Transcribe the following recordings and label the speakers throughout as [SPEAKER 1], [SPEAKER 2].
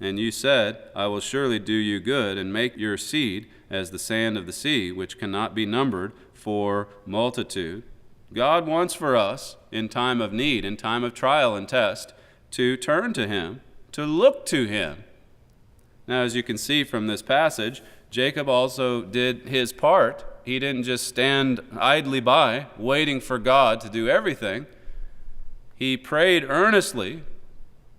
[SPEAKER 1] And you said, I will surely do you good and make your seed as the sand of the sea, which cannot be numbered for multitude. God wants for us, in time of need, in time of trial and test, to turn to him, to look to him. Now, as you can see from this passage, Jacob also did his part. He didn't just stand idly by, waiting for God to do everything. He prayed earnestly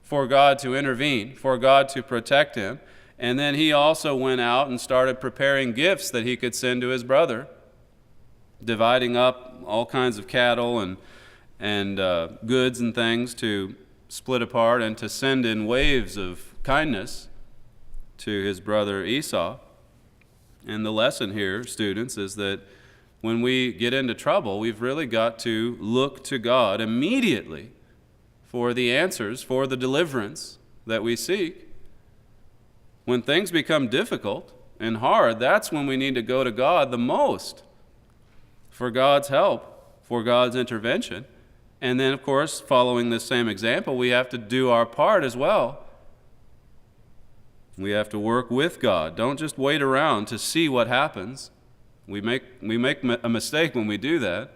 [SPEAKER 1] for God to intervene, for God to protect him. And then he also went out and started preparing gifts that he could send to his brother, dividing up all kinds of cattle and goods and things to split apart and to send in waves of kindness to his brother Esau. And the lesson here, students, is that when we get into trouble, we've really got to look to God immediately for the answers, for the deliverance that we seek. When things become difficult and hard, that's when we need to go to God the most for God's help, for God's intervention. And then, of course, following this same example, we have to do our part as well. We have to work with God. Don't just wait around to see what happens. We make a mistake when we do that,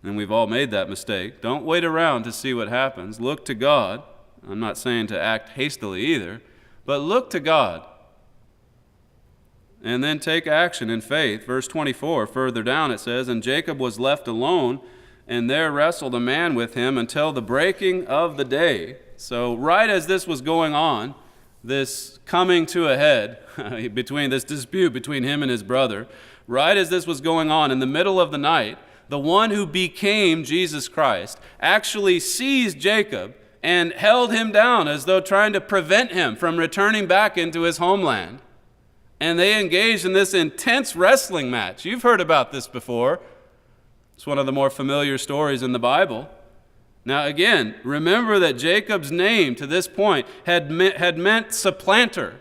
[SPEAKER 1] and we've all made that mistake. Don't wait around to see what happens. Look to God. I'm not saying to act hastily either, but look to God. And then take action in faith. Verse 24, further down it says, And Jacob was left alone, and there wrestled a man with him until the breaking of the day. So right as this was going on, this coming to a head between this dispute between him and his brother, right as this was going on in the middle of the night, the one who became Jesus Christ actually seized Jacob and held him down as though trying to prevent him from returning back into his homeland. And they engaged in this intense wrestling match. You've heard about this before. It's one of the more familiar stories in the Bible. Now again, remember that Jacob's name to this point had meant supplanter.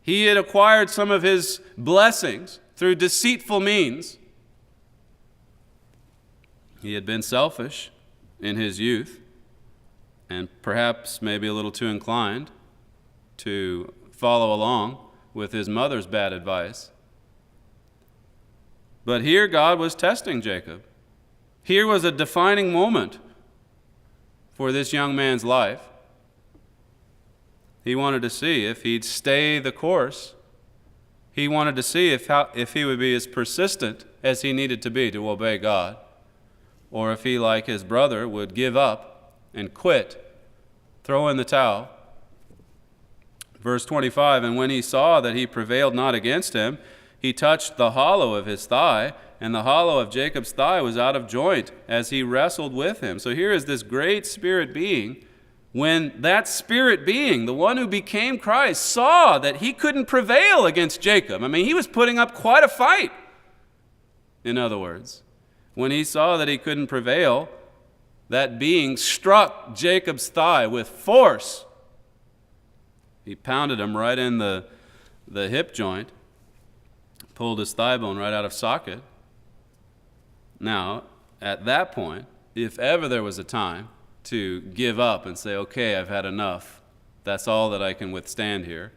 [SPEAKER 1] He had acquired some of his blessings through deceitful means. He had been selfish in his youth and perhaps maybe a little too inclined to follow along with his mother's bad advice. But here God was testing Jacob. Here was a defining moment for this young man's life. He wanted to see if he'd stay the course. He wanted to see if he would be as persistent as he needed to be to obey God, or if he, like his brother, would give up and quit, throw in the towel. Verse 25, And when he saw that he prevailed not against him, he touched the hollow of his thigh, and the hollow of Jacob's thigh was out of joint as he wrestled with him. So here is this great spirit being. When that spirit being, the one who became Christ, saw that he couldn't prevail against Jacob. I mean, he was putting up quite a fight, in other words. When he saw that he couldn't prevail, that being struck Jacob's thigh with force. He pounded him right in the hip joint, pulled his thigh bone right out of socket. Now, at that point, if ever there was a time to give up and say, okay, I've had enough, that's all that I can withstand here,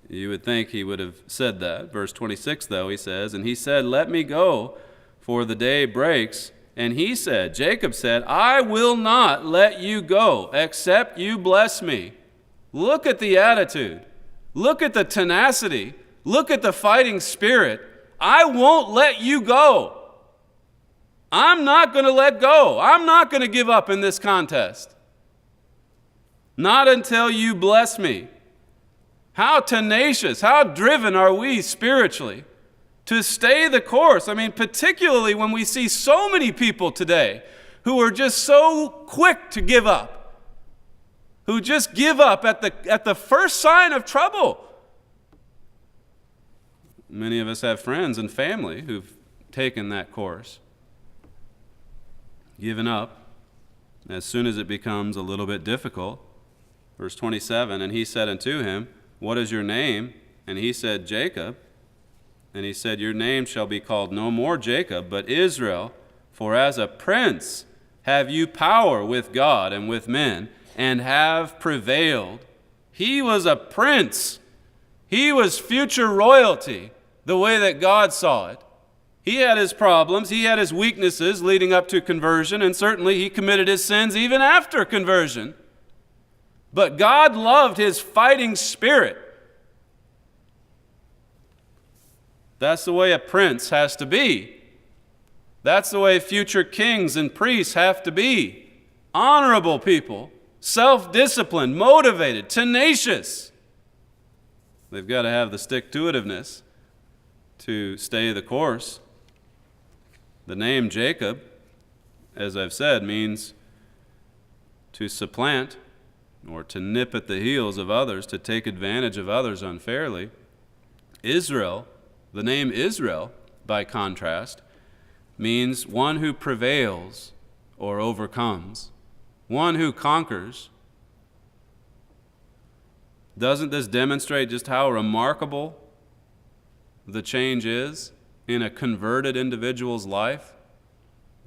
[SPEAKER 1] you would think he would have said that. Verse 26, though, he says, And he said, Let me go, for the day breaks. And he said, Jacob said, I will not let you go, except you bless me. Look at the attitude. Look at the tenacity. Look at the fighting spirit. I won't let you go. I'm not going to let go. I'm not going to give up in this contest. Not until you bless me. How tenacious, how driven are we spiritually to stay the course? I mean, particularly when we see so many people today who are just so quick to give up, who just give up at the first sign of trouble. Many of us have friends and family who've taken that course, given up as soon as it becomes a little bit difficult. Verse 27, And he said unto him, What is your name? And he said, Jacob. And he said, Your name shall be called no more Jacob, but Israel, for as a prince have you power with God and with men, and have prevailed. He was a prince. He was future royalty, the way that God saw it. He had his problems, he had his weaknesses leading up to conversion, and certainly he committed his sins even after conversion. But God loved his fighting spirit. That's the way a prince has to be. That's the way future kings and priests have to be. Honorable people, self-disciplined, motivated, tenacious. They've got to have the stick-to-itiveness to stay the course. The name Jacob, as I've said, means to supplant or to nip at the heels of others, to take advantage of others unfairly. Israel, the name Israel, by contrast, means one who prevails or overcomes, one who conquers. Doesn't this demonstrate just how remarkable the change is in a converted individual's life?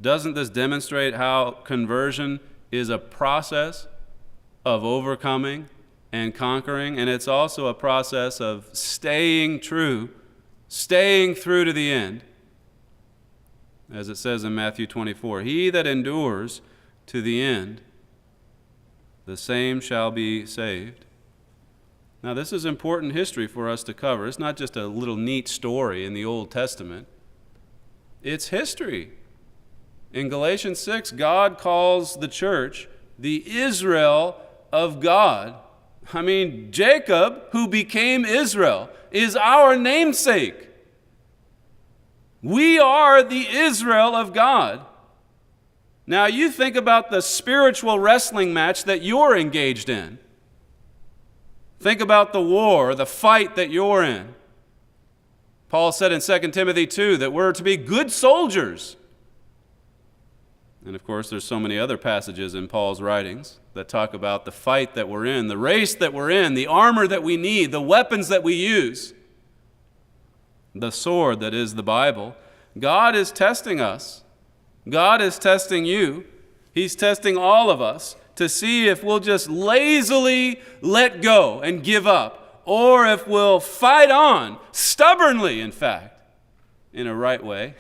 [SPEAKER 1] Doesn't this demonstrate how conversion is a process of overcoming and conquering? And it's also a process of staying true, staying through to the end. As it says in Matthew 24, "He that endures to the end, the same shall be saved." Now, this is important history for us to cover. It's not just a little neat story in the Old Testament. It's history. In Galatians 6, God calls the church the Israel of God. I mean, Jacob, who became Israel, is our namesake. We are the Israel of God. Now, you think about the spiritual wrestling match that you're engaged in. Think about the war, the fight that you're in. Paul said in 2 Timothy 2 that we're to be good soldiers. And of course, there's so many other passages in Paul's writings that talk about the fight that we're in, the race that we're in, the armor that we need, the weapons that we use, the sword that is the Bible. God is testing us. God is testing you. He's testing all of us to see if we'll just lazily let go and give up, or if we'll fight on, stubbornly, in fact, in a right way.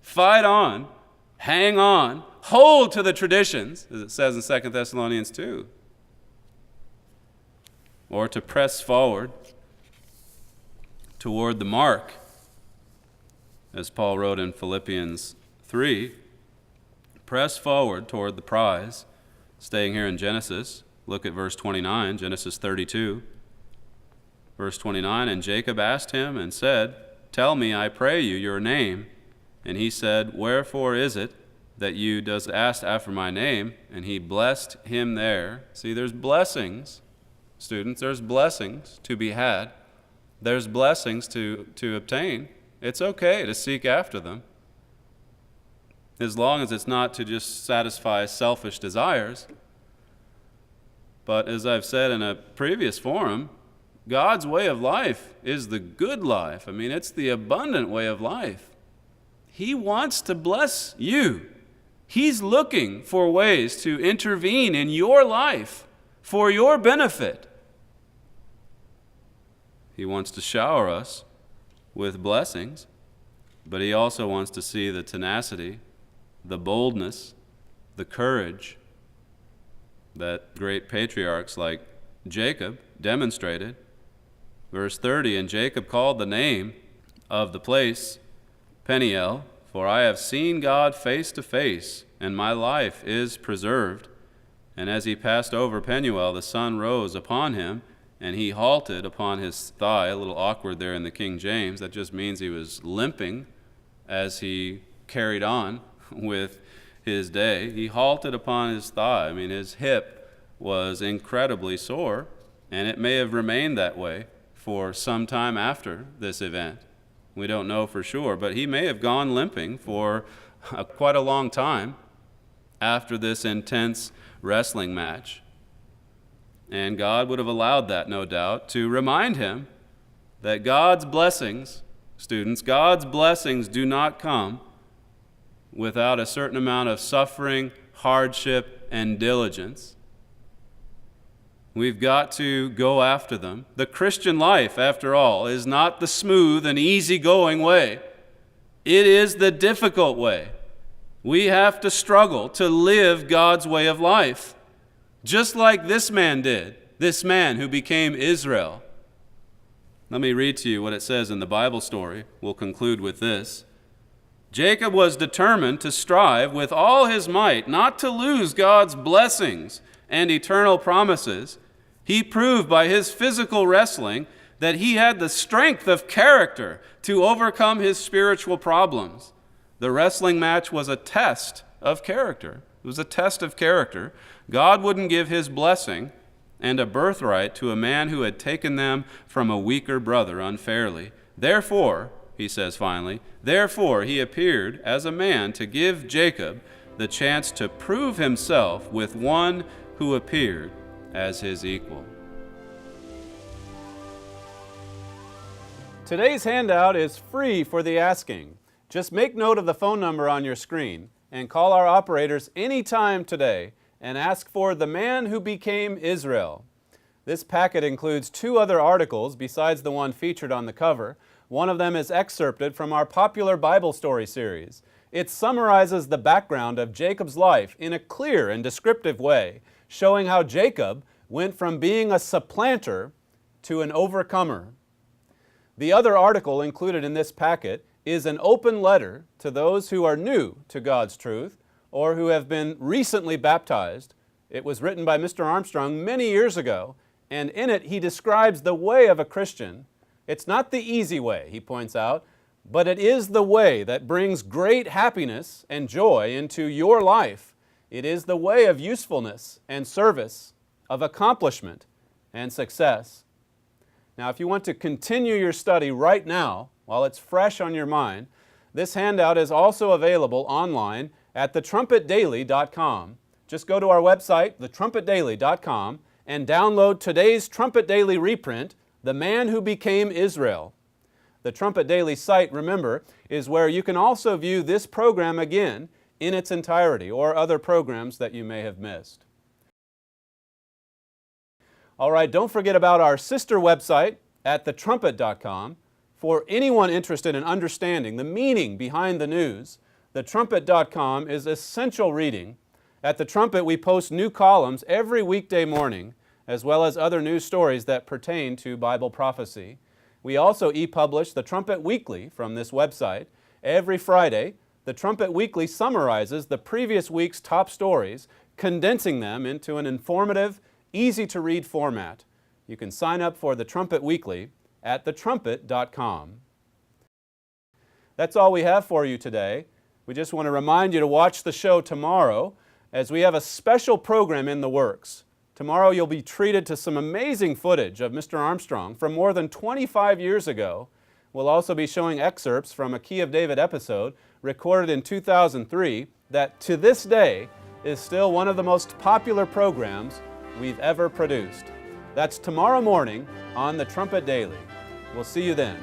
[SPEAKER 1] Fight on, hang on, hold to the traditions, as it says in 2 Thessalonians 2. Or to press forward toward the mark, as Paul wrote in Philippians 3. Press forward toward the prize. Staying here in Genesis, look at verse 29, Genesis 32. Verse 29, "And Jacob asked him and said, 'Tell me, I pray you, your name.' And he said, 'Wherefore is it that you does ask after my name?' And he blessed him there." See, there's blessings, students. There's blessings to be had. There's blessings to obtain. It's okay to seek after them, as long as it's not to just satisfy selfish desires. But as I've said in a previous forum, God's way of life is the good life. I mean, it's the abundant way of life. He wants to bless you. He's looking for ways to intervene in your life for your benefit. He wants to shower us with blessings, but he also wants to see the tenacity, the boldness, the courage that great patriarchs like Jacob demonstrated. Verse 30, "And Jacob called the name of the place Peniel, for I have seen God face to face, and my life is preserved. And as he passed over Penuel, the sun rose upon him, and he halted upon his thigh." A little awkward there in the King James. That just means he was limping as he carried on with his day. He halted upon his thigh. I mean, his hip was incredibly sore, and it may have remained that way for some time after this event. We don't know for sure, but he may have gone limping for quite a long time after this intense wrestling match. And God would have allowed that, no doubt, to remind him that God's blessings, students, God's blessings do not come without a certain amount of suffering, hardship, and diligence. We've got to go after them. The Christian life, after all, is not the smooth and easygoing way. It is the difficult way. We have to struggle to live God's way of life, just like this man did, this man who became Israel. Let me read to you what it says in the Bible story. We'll conclude with this. Jacob was determined to strive with all his might not to lose God's blessings and eternal promises. He proved by his physical wrestling that he had the strength of character to overcome his spiritual problems. The wrestling match was a test of character. It was a test of character. God wouldn't give his blessing and a birthright to a man who had taken them from a weaker brother unfairly. Therefore, he says finally, therefore he appeared as a man to give Jacob the chance to prove himself with one who appeared as his equal. Today's handout is free for the asking. Just make note of the phone number on your screen and call our operators anytime today and ask for The Man Who Became Israel. This packet includes 2 other articles besides the one featured on the cover. One of them is excerpted from our popular Bible story series. It summarizes the background of Jacob's life in a clear and descriptive way, showing how Jacob went from being a supplanter to an overcomer. The other article included in this packet is an open letter to those who are new to God's truth or who have been recently baptized. It was written by Mr. Armstrong many years ago, and in it he describes the way of a Christian. It's not the easy way, he points out, but it is the way that brings great happiness and joy into your life. It is the way of usefulness and service, of accomplishment and success. Now, if you want to continue your study right now, while it's fresh on your mind, this handout is also available online at thetrumpetdaily.com. Just go to our website, thetrumpetdaily.com, and download today's Trumpet Daily reprint, The Man Who Became Israel. The Trumpet Daily site, remember, is where you can also view this program again in its entirety or other programs that you may have missed. All right, don't forget about our sister website at thetrumpet.com. For anyone interested in understanding the meaning behind the news, thetrumpet.com is essential reading. At The Trumpet, we post new columns every weekday morning, as well as other news stories that pertain to Bible prophecy. We also e-publish The Trumpet Weekly from this website. Every Friday, The Trumpet Weekly summarizes the previous week's top stories, condensing them into an informative, easy-to-read format. You can sign up for The Trumpet Weekly at thetrumpet.com. That's all we have for you today. We just want to remind you to watch the show tomorrow, as we have a special program in the works. Tomorrow you'll be treated to some amazing footage of Mr. Armstrong from more than 25 years ago. We'll also be showing excerpts from a Key of David episode recorded in 2003 that to this day is still one of the most popular programs we've ever produced. That's tomorrow morning on the Trumpet Daily. We'll see you then.